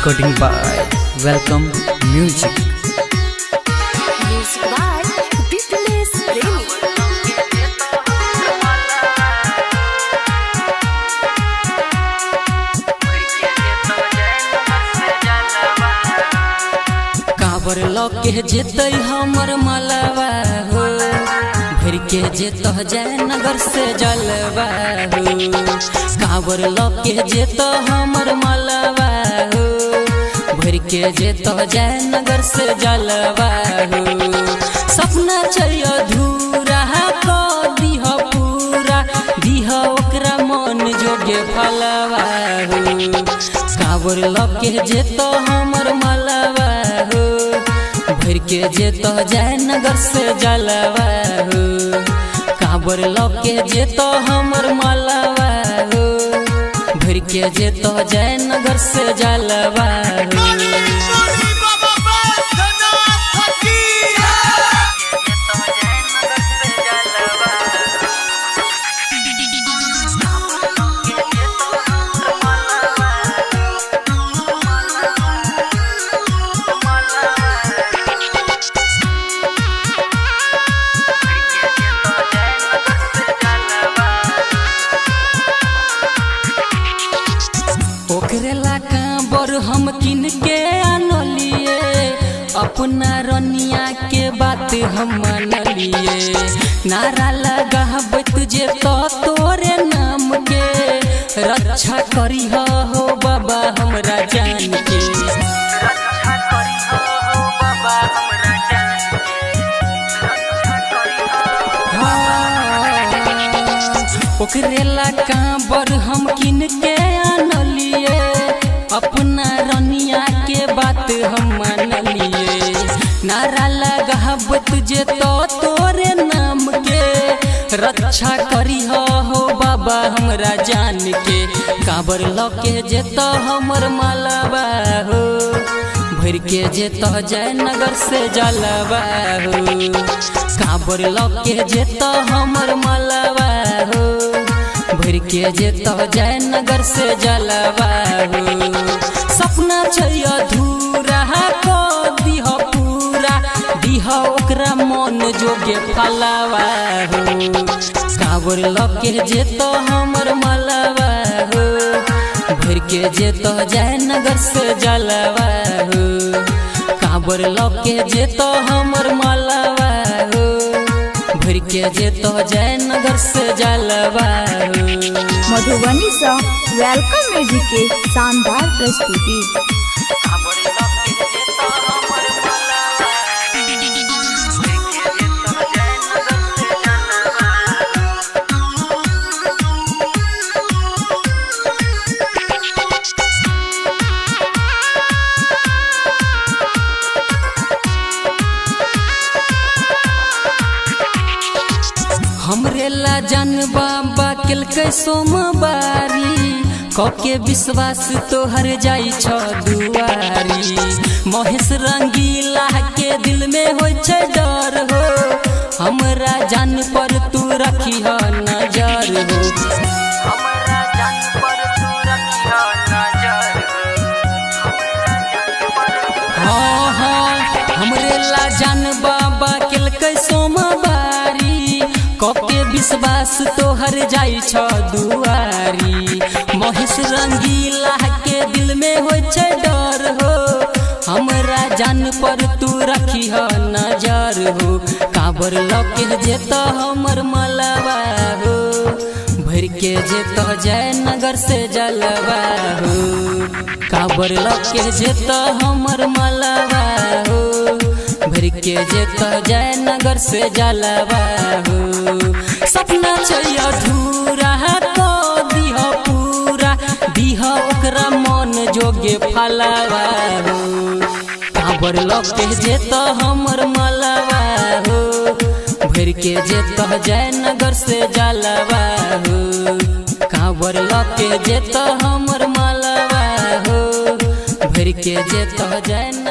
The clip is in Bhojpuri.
Recording by Welcome Music. Music by Beatles Premi. काबर लौके जेतै हमर मलबा हो, भर के जेत जयनगर से जलवा हो। काबर लौके जेत हमर मलबा हो, भर के जेत जयनगर से जलवा हो। सपना छै अधूरा क दिह पूरा, दिह ओकरा मन जोगे फलवा हो। काबर लौके जेत हमर मलबा हो, भर के जेत जयनगर से जलवा हो। काबर लौके जेत हमर मलबा हो, भर के जेत जयनगर से जलवा हो। ओकरेला काबर हम किन के आनलिए, अपना रनिया के बात हम मानलिए। नारा लगाब तुझे तो तोरे नाम के, रक्षा करी हो बाबा हमरा जान के। ओकरेला काबर हम किन के आनलिए, अपना रनिया के बात हम मानलिए। नारा लगाब तुझे तो तोरे नाम के, रक्षा करी हो बाबा हमरा जान के। काबर लौके जेत हमर मलबा हो, भर के जेत जयनगर से जलवा हो। काबर लौके जेत हमर मलबा हो, भर के जेत जयनगर से जलवा हो। सपना छै अधूरा क दिह पूरा, दिह ओकरा मन जोगे फलवा हो। काबर लौके जेत हमर मलबा हो, भर के जेत जयनगर से जलवा हो। काबर लौके जेत हमर मलबा हो, भर के जेत जयनगर से जलवा हो। मधुबनी से वेलकम म्यूजिक के शानदार प्रस्तुति। हमरे ला जान बाबा केलकै सोमवारी, कके विश्वास तोहर जाई छ दुआरी। महेश रंगीला के दिल में होय छै डर हो, हमरा जान पर तू रखी ह नजर हो। हमरा जान पर तू रखी ह नजर हो। हाँ हमरे ला जान बाबा केलकै सोमवारी, कके विश्वास तोहर जाई छ दुआरी। महेश रंगीला के दिल में होय छै डर हो, हमरा जान पर तू रखी ह नजर हो। काबर लौके जेत हमर मलबा हो, भर के जेत जयनगर से जलवा हो। काबर लौके जेत हमर मलबा हो, भर के जेत जयनगर से जलवा हो। सपना छै अधूरा क दिह पूरा, दिह ओकरा मन जोगे फलवा हो। काबर लौके जेत हमर मलबा हो, भर के जेत जयनगर से जलवा हो। काबर लौके जेत हमर मलबा हो, भर के जेत जयनगर